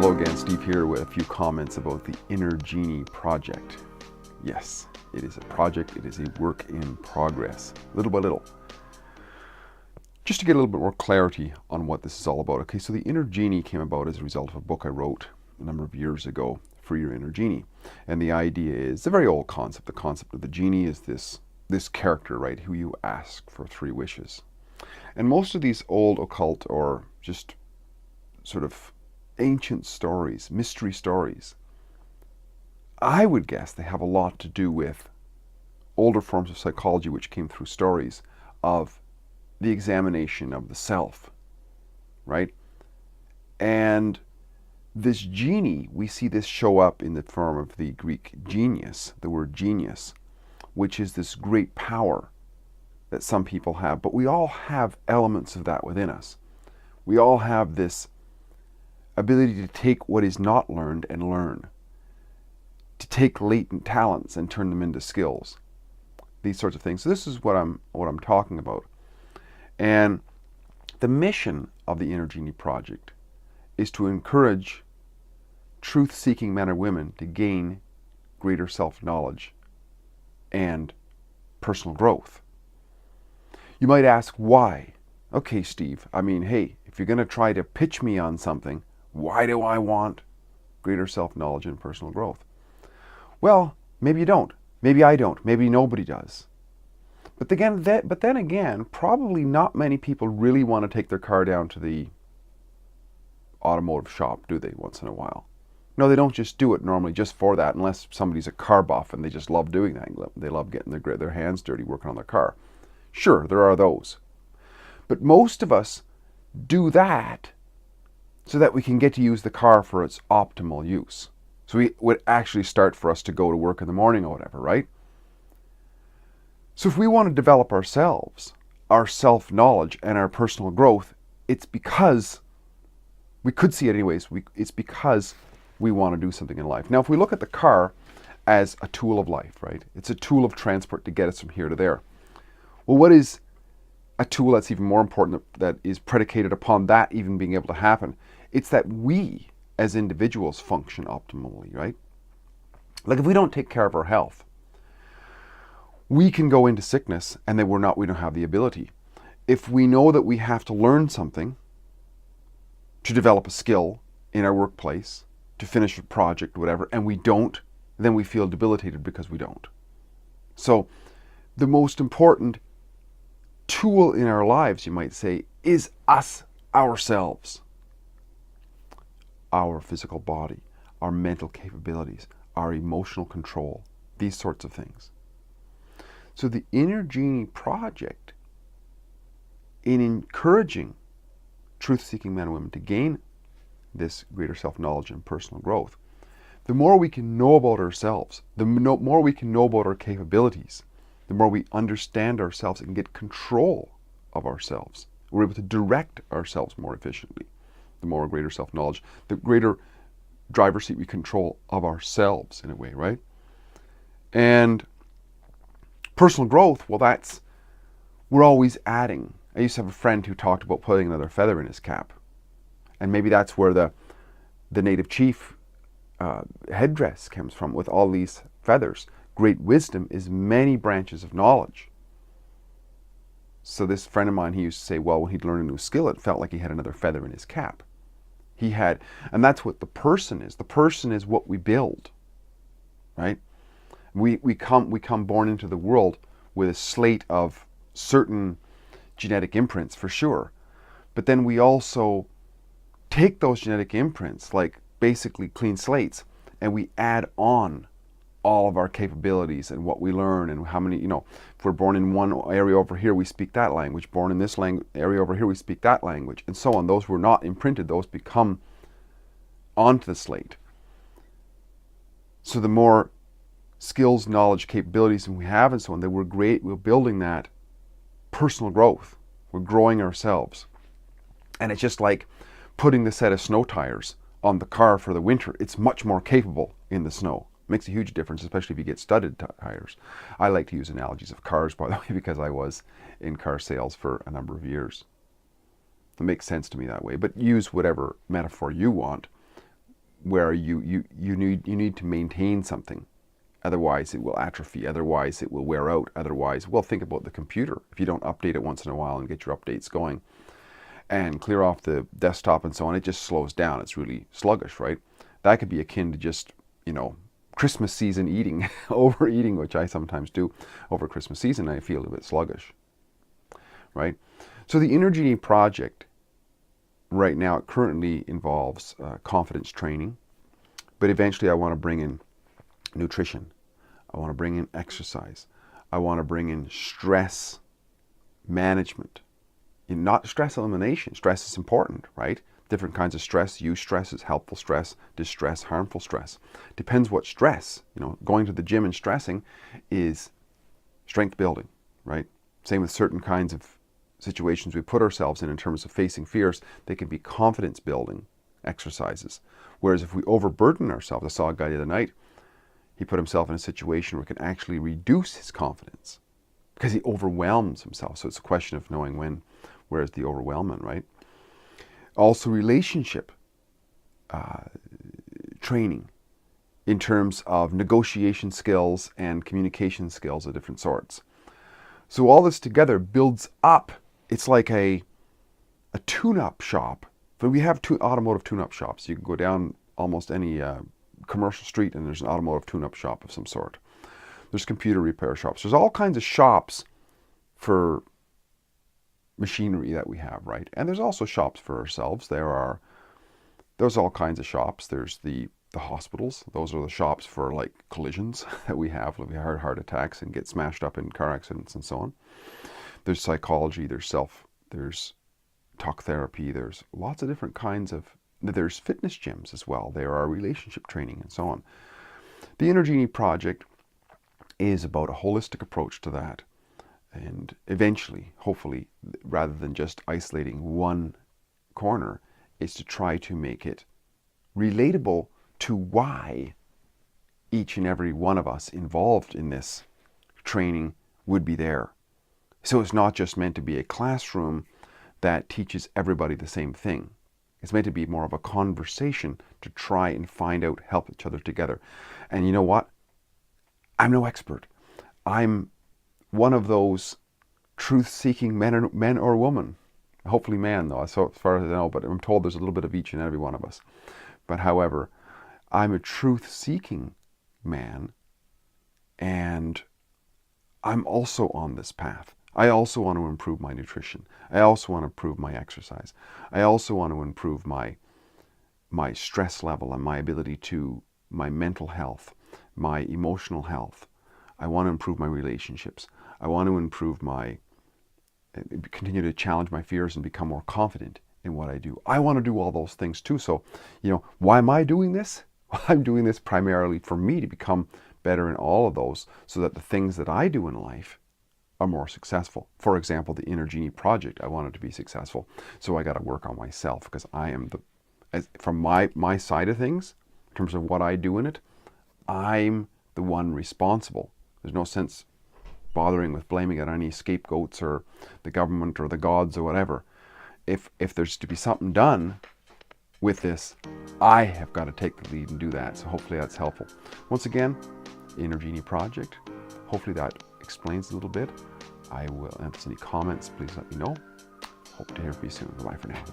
Hello again, Steve here with a few comments about the Inner Genie project. Yes, it is a project, it is a work in progress, little by little. Just to get a little bit more clarity on what this is all about. Okay, so the Inner Genie came about as a result of a book I wrote a number of years ago, Free Your Inner Genie. And the idea is a very old concept. The concept of the genie is this character, right, who you ask for 3 wishes. And most of these old occult or just sort of ancient stories, mystery stories, I would guess they have a lot to do with older forms of psychology which came through stories of the examination of the self, right? And this genie, we see this show up in the form of the Greek genius, the word genius, which is this great power that some people have, but we all have elements of that within us. We all have this ability to take what is not learned and learn, to take latent talents and turn them into skills, these sorts of things. So this is what I'm talking about. And the mission of the Inner Genie project is to encourage truth-seeking men or women to gain greater self-knowledge and personal growth. You might ask, why? Okay, Steve, I mean, hey, if you're going to try to pitch me on something, why do I want greater self-knowledge and personal growth? Well, maybe you don't. Maybe I don't. Maybe nobody does. But then again, probably not many people really want to take their car down to the automotive shop, do they, once in a while? No, they don't just do it normally just for that, unless somebody's a car buff and they just love doing that. They love getting their hands dirty working on their car. Sure, there are those. But most of us do that so that we can get to use the car for its optimal use. So we would actually start for us to go to work in the morning or whatever, right? So if we want to develop ourselves, our self-knowledge and our personal growth, it's because, we could see it anyways, it's because we want to do something in life. Now, if we look at the car as a tool of life, right? It's a tool of transport to get us from here to there. Well, what is a tool that's even more important that is predicated upon that even being able to happen? It's that we as individuals function optimally, right? Like if we don't take care of our health, we can go into sickness and then we don't have the ability. If we know that we have to learn something to develop a skill in our workplace, to finish a project, whatever, and we don't, then we feel debilitated because we don't. So the most important tool in our lives, you might say, is us, ourselves. Our physical body, our mental capabilities, our emotional control, these sorts of things. So the Inner Genie project, in encouraging truth-seeking men and women to gain this greater self-knowledge and personal growth, the more we can know about ourselves, the more we can know about our capabilities, the more we understand ourselves and get control of ourselves. We're able to direct ourselves more efficiently. The more greater self-knowledge, the greater driver's seat we control of ourselves in a way, right? And personal growth, well, we're always adding. I used to have a friend who talked about putting another feather in his cap. And maybe that's where the native chief headdress comes from, with all these feathers. Great wisdom is many branches of knowledge. So this friend of mine, he used to say, well, when he'd learn a new skill, it felt like he had another feather in his cap. And that's what the person is. The person is what we build, right? We come born into the world with a slate of certain genetic imprints, for sure. But then we also take those genetic imprints, like basically clean slates, and we add on all of our capabilities and what we learn and how many, if we're born in one area over here, we speak that language. Born in this area over here, we speak that language, and so on. Those were not imprinted. Those become onto the slate. So the more skills, knowledge, capabilities we have and so on, that we're building that personal growth. We're growing ourselves. And it's just like putting the set of snow tires on the car for the winter. It's much more capable in the snow. Makes a huge difference, especially if you get studded tires. I like to use analogies of cars, by the way, because I was in car sales for a number of years. It makes sense to me that way, but use whatever metaphor you want. where you need to maintain something. Otherwise, it will atrophy. Otherwise, it will wear out. Otherwise, well, think about the computer. If you don't update it once in a while and get your updates going and clear off the desktop and so on, it just slows down. It's really sluggish, right? That could be akin to just, Christmas season eating, overeating, which I sometimes do over Christmas season. I feel a bit sluggish, right? So the Inner Genie project right now, it currently involves confidence training, but eventually I want to bring in nutrition. I want to bring in exercise. I want to bring in stress management. Not stress elimination. Stress is important, right? Different kinds of stress. Eustress is helpful stress, distress, harmful stress. Depends what stress. Going to the gym and stressing is strength building, right? Same with certain kinds of situations we put ourselves in terms of facing fears. They can be confidence building exercises. Whereas if we overburden ourselves, I saw a guy the other night, he put himself in a situation where it can actually reduce his confidence because he overwhelms himself. So it's a question of knowing where's the overwhelming, right? Also relationship training in terms of negotiation skills and communication skills of different sorts. So all this together builds up. It's like a tune-up shop. But we have two automotive tune-up shops. You can go down almost any commercial street and there's an automotive tune-up shop of some sort. There's computer repair shops. There's all kinds of shops for machinery that we have, right? And there's also shops for ourselves. There's all kinds of shops. There's the hospitals. Those are the shops for like collisions that we have. We have heart attacks and get smashed up in car accidents and so on. There's psychology. There's talk therapy. There's lots of different kinds of. There's fitness gyms as well. There are relationship training and so on. The Inner Genie project is about a holistic approach to that. And eventually, hopefully, rather than just isolating one corner, is to try to make it relatable to why each and every one of us involved in this training would be there. So it's not just meant to be a classroom that teaches everybody the same thing. It's meant to be more of a conversation to try and find out, help each other together. And you know what? I'm no expert. I'm one of those truth-seeking men or women. Hopefully man, though, so as far as I know, but I'm told there's a little bit of each and every one of us. But however, I'm a truth-seeking man, and I'm also on this path. I also want to improve my nutrition. I also want to improve my exercise. I also want to improve my stress level and my ability to, my mental health, my emotional health. I want to improve my relationships. I want to continue to challenge my fears and become more confident in what I do. I want to do all those things too. So, why am I doing this? Well, I'm doing this primarily for me to become better in all of those so that the things that I do in life are more successful. For example, the Inner Genie project, I want it to be successful. So I got to work on myself because I am from my side of things, in terms of what I do in it, I'm the one responsible. There's no sense bothering with blaming it on any scapegoats or the government or the gods or whatever. If there's to be something done with this, I have got to take the lead and do that. So hopefully that's helpful. Once again, Inner Genie project. Hopefully that explains a little bit. I will, if there's any comments, please let me know. Hope to hear from you soon. Bye for now.